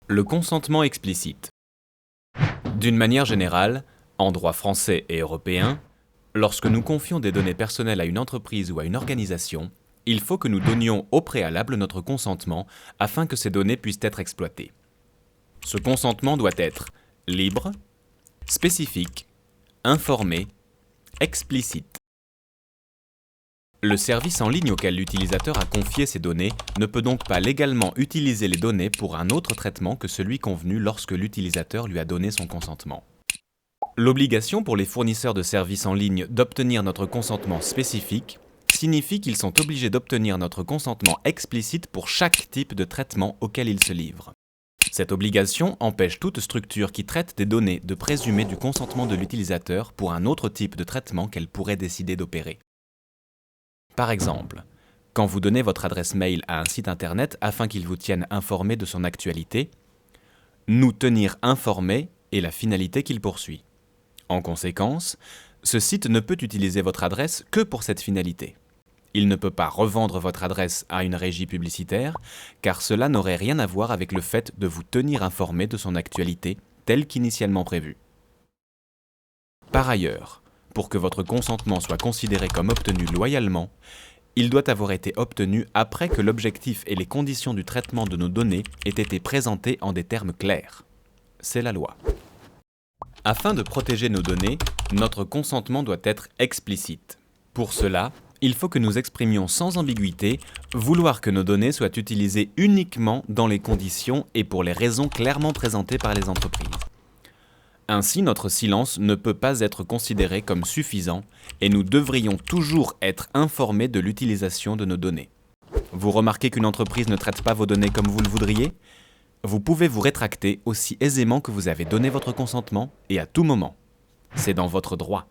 Le consentement explicite. D'une manière générale, en droit français et européen, lorsque nous confions des données personnelles à une entreprise ou à une organisation, il faut que nous donnions au préalable notre consentement afin que ces données puissent être exploitées. Ce consentement doit être libre, spécifique, informé, explicite. Le service en ligne auquel l'utilisateur a confié ces données ne peut donc pas légalement utiliser les données pour un autre traitement que celui convenu lorsque l'utilisateur lui a donné son consentement. L'obligation pour les fournisseurs de services en ligne d'obtenir notre consentement spécifique signifie qu'ils sont obligés d'obtenir notre consentement explicite pour chaque type de traitement auquel ils se livrent. Cette obligation empêche toute structure qui traite des données de présumer du consentement de l'utilisateur pour un autre type de traitement qu'elle pourrait décider d'opérer. Par exemple, quand vous donnez votre adresse mail à un site internet afin qu'il vous tienne informé de son actualité, nous tenir informé est la finalité qu'il poursuit. En conséquence, ce site ne peut utiliser votre adresse que pour cette finalité. Il ne peut pas revendre votre adresse à une régie publicitaire, car cela n'aurait rien à voir avec le fait de vous tenir informé de son actualité telle qu'initialement prévue. Par ailleurs, pour que votre consentement soit considéré comme obtenu loyalement, il doit avoir été obtenu après que l'objectif et les conditions du traitement de nos données aient été présentés en des termes clairs. C'est la loi. Afin de protéger nos données, notre consentement doit être explicite. Pour cela, il faut que nous exprimions sans ambiguïté vouloir que nos données soient utilisées uniquement dans les conditions et pour les raisons clairement présentées par les entreprises. Ainsi, notre silence ne peut pas être considéré comme suffisant et nous devrions toujours être informés de l'utilisation de nos données. Vous remarquez qu'une entreprise ne traite pas vos données comme vous le voudriez ? Vous pouvez vous rétracter aussi aisément que vous avez donné votre consentement et à tout moment. C'est dans votre droit.